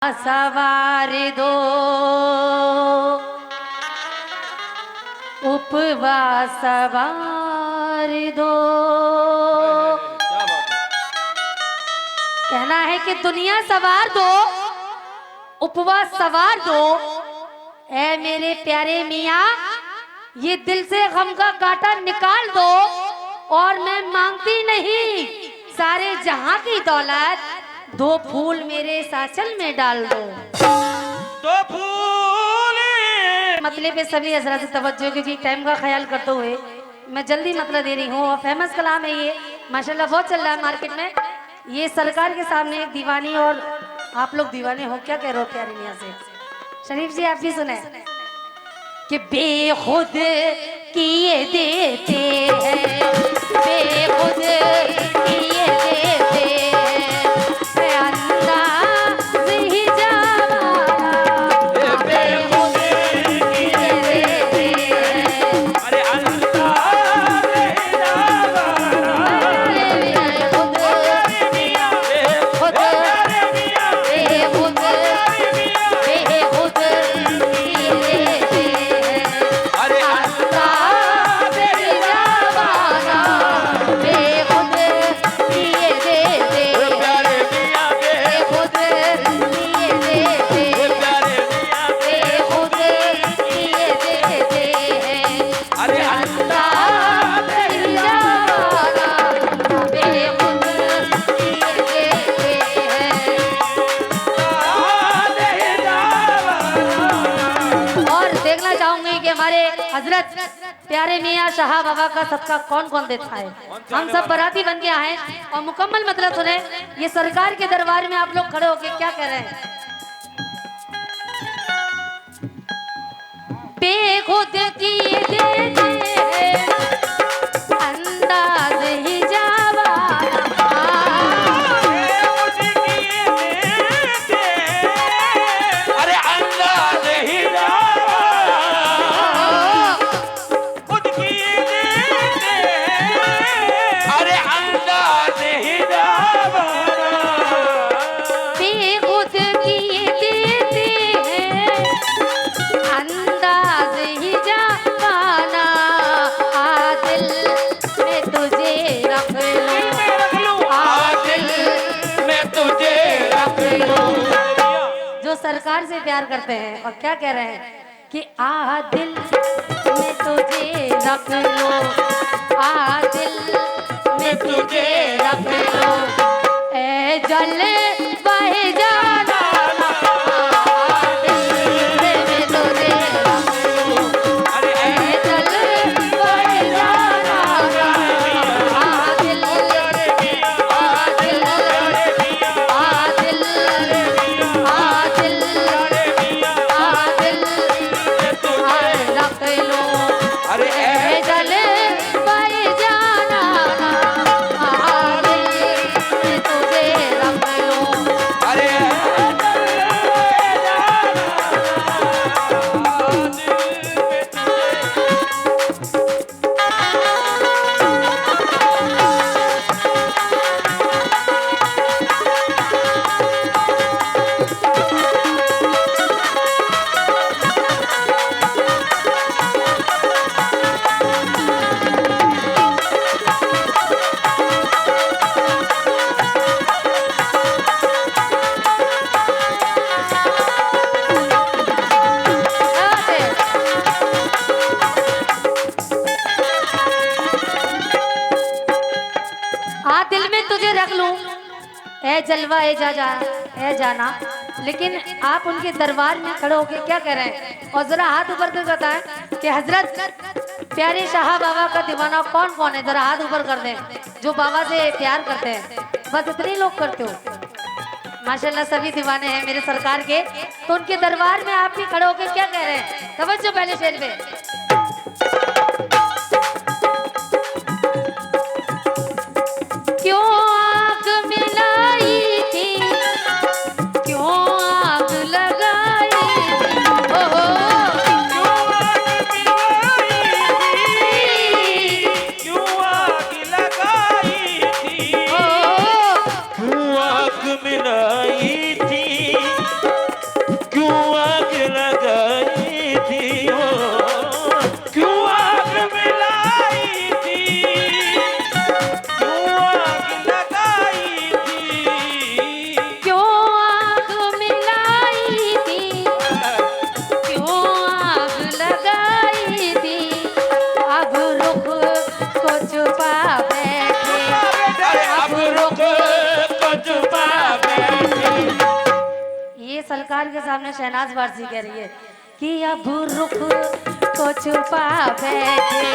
सवार दो उपवास सवार दो। कहना है कि दुनिया सवार दो उपवास सवार दो। ऐ मेरे प्यारे मियाँ ये दिल से गम का कांटा निकाल दो। और मैं मांगती नहीं सारे जहां की दौलत, दो फूल मेरे साचल में डाल दो। दो फूल मतले पे सभी हजरत से तवज्जो, क्योंकि टाइम का ख्याल करते हुए मैं जल्दी मतलब दे रही हूँ। और फेमस कलाम है ये, माशाल्लाह बहुत चल रहा है मार्केट में। ये सरकार के सामने एक दीवानी, और आप लोग दीवाने हो क्या कह रहे हो प्यारी मियाँ से। शरीफ जी आप भी सुने कि बेखुद किए देते हैं, बेखुद किए देते हैं, अंदाज़ ही जवाना, बेखुद किए देते हैं। अरे अंदाज़ ही जवाना, बेखुद बेखुद बेखुद बेखुद किए देते हैं। अरे अंदाज़ ही जवाना, बेखुद किए देते हैं। प्यारे मियाँ बेखुद किए देते हैं, प्यारे मियाँ बेखुद किए देते हैं। अरे अंदाज़ ही जवाना, बेखुद किए देते हैं। और देखना चाहूंगी कि हमारे हजरत प्यारे मियाँ शाह बाबा का सदका कौन कौन देता है। हम सब बराती बन के आए और मुकम्मल मतलब सुने। ये सरकार के दरबार में आप लोग खड़े होके क्या कह रहे हैं। बेखुद किए देते हैं, अंदाज ही जवाना। अरे अंदाज़ ही खुद किए देते, अरे अंदाज़ ही बेखुद किए देते हैं, अंदाज ही जवाना। आदिल में तुझे रख लूं, आदिल मैं तुझे रख लूं। जो सरकार से प्यार करते हैं और क्या कह रहे हैं कि आदिल में तुझे रख लो, आदिल में तुझे रख लो। ए जल बह जाना, आदिल में तुझे रख लो। अरे ए जल बह जाना, आदिल आदिल आदिल आदिल आदिल रख लो। अरे ए जल बह जाना, आदिल में तुझे रख लो। अरे दिल में तुझे रख लूं, ए जलवा ए ए जाना। लेकिन आप उनके दरबार में खड़े होके क्या कह रहे हैं। और जरा हाथ ऊपर कर बताएं कि हजरत प्यारे शाह बाबा का दीवाना कौन कौन है। जरा हाथ ऊपर कर दें जो बाबा से प्यार करते हैं। बस इतने लोग करते हो, माशाल्लाह सभी दीवाने हैं मेरे सरकार के। तो उनके दरबार में आप भी खड़े होके क्या कह रहे हैं। तवज्जो पहले शेर पे। क्यों आग मिलाई थी, क्यों आग लगाई थी, ओ क्यों आग लगाई थी, ओ क्यों आग मिलाई थी। सरकार के सामने शहनाज वारसी कह रही है कि अब रुख को छुपा बैठे,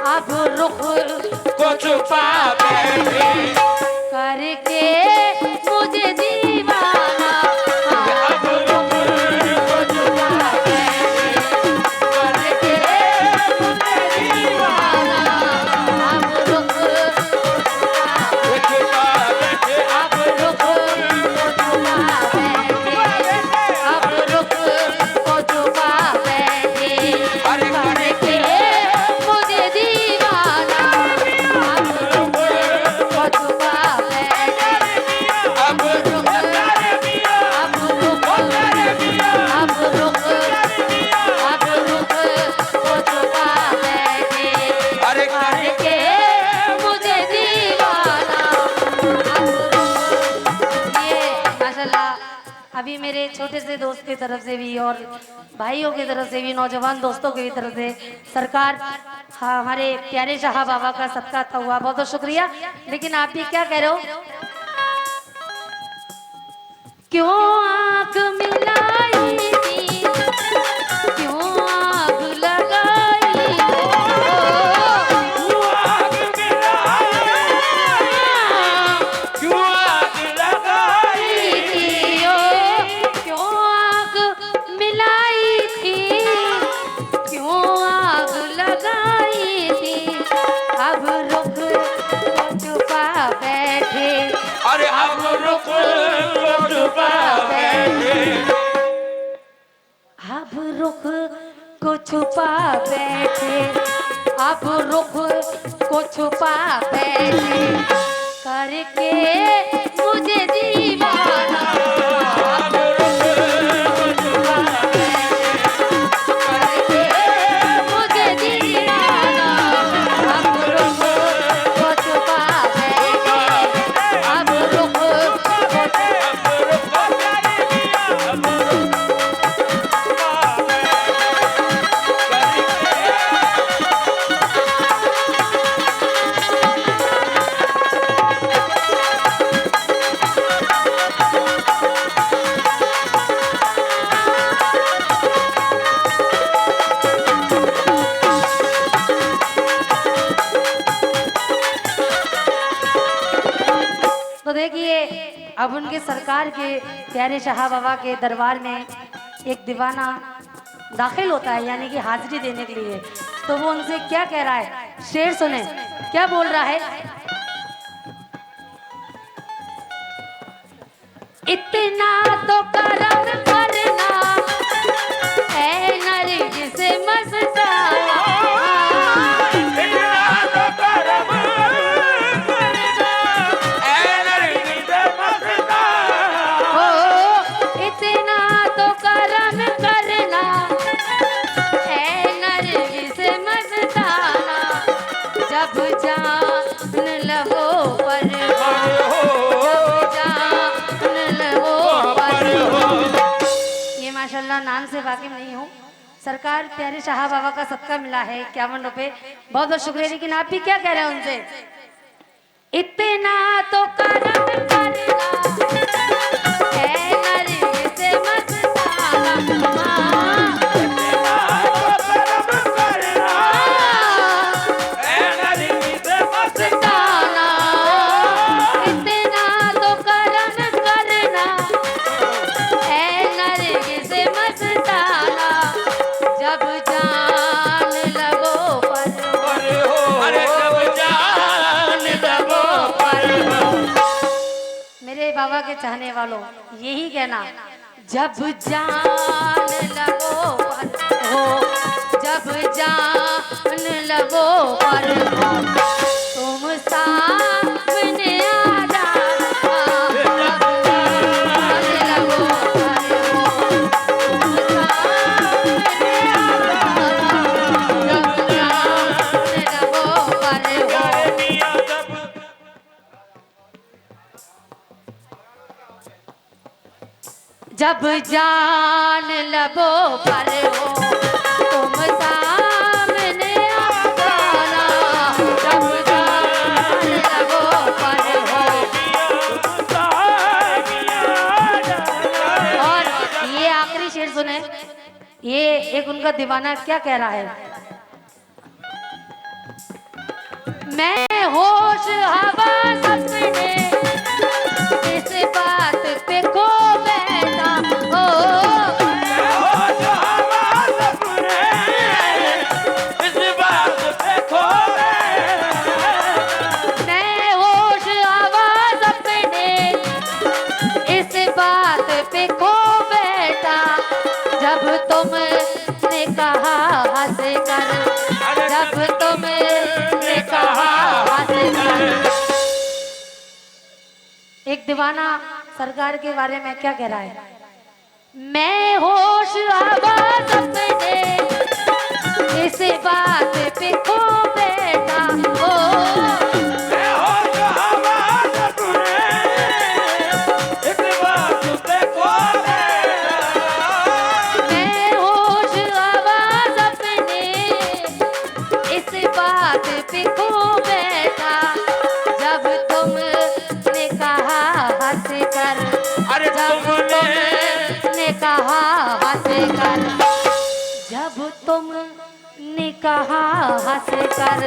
अब रुख को छुपा बैठे करके मुझे दीवाना, अब रुख को छुपा बैठे करके मुझे दीवाना, अब रुख को छुपा बैठे अब रुख को छुपा बैठे, अब रुख को छुपा बैठे अरे करके मुझे दीवाना, अब रुख को छुपा बैठे, अब रुख तारे मिया अब रुख तारे मिया अब रुख को छुपा बैठे अरे करके मुझे दीवाना, अब रुख। ये माशाल्लाह अभी मेरे छोटे से दोस्त की तरफ से भी और भाइयों की तरफ से भी, नौजवान दोस्तों की तरफ से सरकार, हाँ, हमारे प्यारे शाह बाबा का सदका था हुआ, बहुत बहुत शुक्रिया। लेकिन आप भी क्या कह रहे हो? क्यों आंख मिलाई थी, क्यों आग लगाई क्यों आग लगाई क्यों आग लगाई थी, क्यों आग मिलाई थी, क्यों आग लगाई थी, अब रुक छुपा बैठे, अरे अब रुख को छुपा बैठे अब रुख को छुपा बैठे, अब रुख को छुपा बैठे करके मुझे दीवाना, अब रुख को छुपा बैठे करके मुझे दीवाना, अब रुख को छुपा बैठे, अब रुख को तो देखिए अब उनके सरकार के प्यारे शाह बाबा के दरबार में एक दीवाना दाखिल होता है, यानी कि हाजिरी देने के लिए। तो वो उनसे क्या कह रहा है, शेर सुने क्या बोल रहा है। इतना तो करम करना ऐ नरगिस मस्ताना, हो इतना तो करम करना ऐ नरगिस मस्ताना, जब जान लबो पर जब जान लबो पर। ये माशाल्लाह नाम से वाकिफ नहीं हूँ, सरकार प्यारे शाह बाबा का सदका मिला है 51 रुपए, बहुत बहुत शुक्रिया। लेकिन आप भी क्या कह रहे हैं उनसे, इतना तो करम करना ऐ नरगिस मस्ताना, मस्ताना, इतना तो करम करना ऐ नरगिस मस्ताना, जब जान लगो पर अरे जब जान लगो मेरे बाबा के चाहने वालों यही कहना, जब जान लगो पर हो, जब जान लगो पर हो, तुम सामने आ जाना, जब जान लगो पर हो, तुम सामने आ जाना, जब जान लगो पर हो। जब जान लबो पर हो, तुम सामने आ जाना, जब जान लबो पर हो, और सुने, ये एक उनका दीवाना क्या कह रहा है। मैं होश हवा सपने इस बात पे खो बैठा, ओ होश हवा सपने इस बात पे खो मैं होश हवा सपने इस बात पे खो बैठा, जब तुमने कहा हंस कर, जब तुमने कहा हंस कर। एक दीवाना सरकार के बारे में क्या कह रहा है। मैं होश हवा सपने इस बात पे खो बैठा, ओ मैं होश हवा सपने इस बात पे खो मैं होश हवा सपने इस बात पे खो बैठा, जब तुमने कहा हंस कर, अरे जब तुमने कहा हंस कर, जब तुमने कहा हंस कर,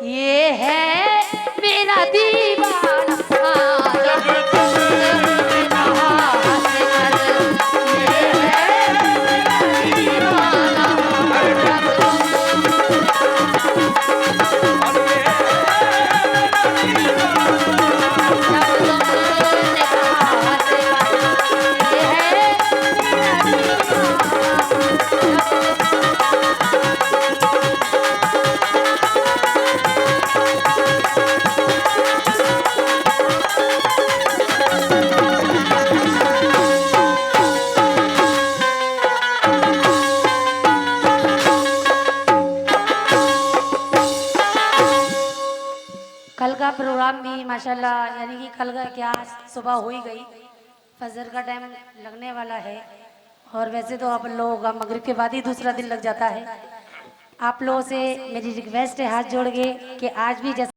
ये है मेरा दीवाना, जब तुमने कहा हंस कर, ये है मेरा दीवाना, जब तुमने कहा हंस कर, ये है कल का प्रोग्राम भी माशाल्लाह, यानी कि कल का क्या सुबह हो ही गई, फजर का टाइम लगने वाला है। और वैसे तो आप लोगों का मगरिब के बाद ही दूसरा दिन लग जाता है। आप लोगों से मेरी रिक्वेस्ट है हाथ जोड़ के कि आज भी जैसे